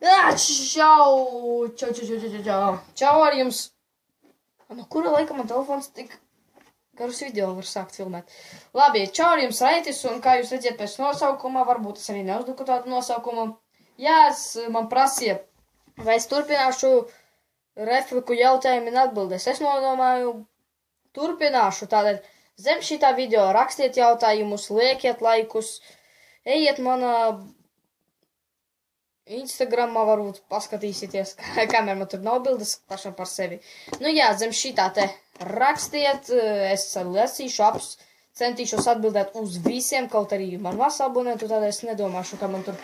Čau! Čau ar jums! No kura laika man telefons tik garus video var sākt filmēt? Labi, čau ar jums Raitis, un kā jūs redzat pēc nosaukuma, varbūt es arī neuzliku tādu nosaukumu. Jā, man prasīja, vai es turpināšu repliku jautājumu un atbildēs. Es nodomāju, turpināšu. Tātad zem šitā video rakstiet jautājumus, liekiet laikus, ejiet manā Instagramā varbūt paskatīsieties, kamēr man tur nav bildes pašam par sevi. Nu jā, zem šitā te rakstiet, es lasīšu, centīšos atbildēt uz visiem, kaut arī man maz abonentu, tad es nedomāšu, ka man tur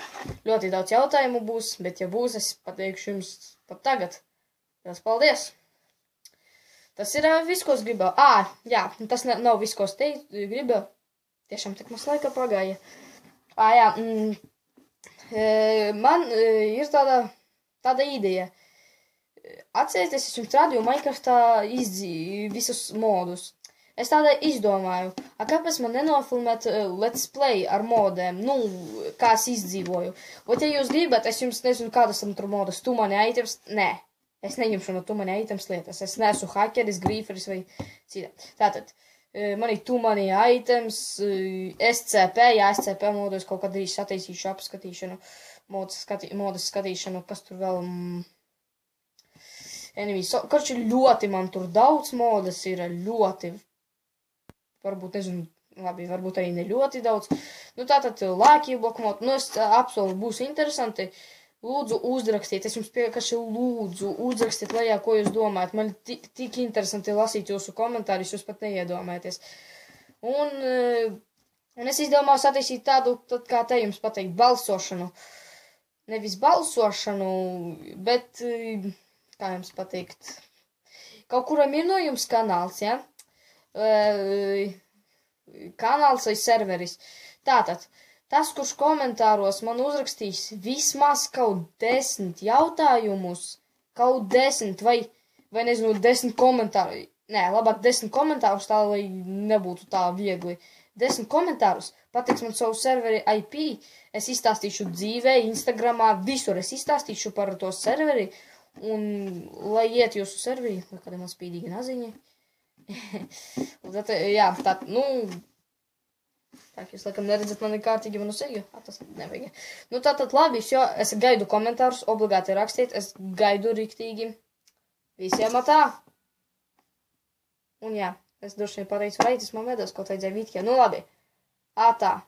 ļoti daudz jautājumu būs, bet ja būs, es pateikšu jums pat tagad. Paldies! Tas ir viss, ko es gribēju. Jā, tas nav viss, ko es gribēju. Tiešām tik maz laika pagāja. Jā, man ir tāda ideja. Atcerieties, es jums rādīju Minecraftā visus modus. Es tādā izdomāju, kāpēc man nenofilmēt let's play ar modēm, kā es izdzīvoju. Ot, ja jūs gribat, es jums nezinu, kādas tam tur modas, tu mani items, nē. Es neņemšu no tu mani items lietas. Es neesmu hakeris, grīferis vai cita. Tātad, man ir tu mani items, SCP, jā, SCP modu, es kaut kad arī sataisīšu apskatīšanu, modas skatīšanu, kas tur vēl, karči ļoti man tur daudz modas ir, ļoti, varbūt, nezinu, labi, varbūt arī ne ļoti daudz. Nu, tātad, lākī bloku modu, es apsolu, būs interesanti. Lūdzu, uzrakstiet, es jums piekašu lūdzu, uzrakstiet lejā, ko jūs domājat. Man tik interesanti lasīt jūsu komentārus, jūs pat neiedomājaties. Un es izdomāju sataisīt tādu, kā te jums pateikt, balsošanu. Nevis balsošanu, bet, kā jums pateikt, kaut kuram ir no jums kanāls, ja? Kanāls vai serveris. Tātad. Tas, kurš komentāros man uzrakstīs vismaz kaut 10 jautājumus, kaut 10 vai nezinu, 10 komentāru, nē, labāk 10 komentārus tā, lai nebūtu tā viegli. 10 komentārus, pateiks man savu serveri IP, es izstāstīšu dzīvē, Instagramā, visur es izstāstīšu par to serveri, un lai iet jūsu serveri, vai kāda man spīdīga naziņa. Tad, jā, tā, Tā, jūs laikam neredzat mani kārtīgi manu seju. Tas nevajag. Nu, tātad labi, es gaidu komentārus, obligāti rakstiet, es gaidu riktīgi. Visiem atā. Un jā, es droši vien pateicu Raitis, man vedās, kaut vajadzēja vīt, ja. Nu, labi. Atā.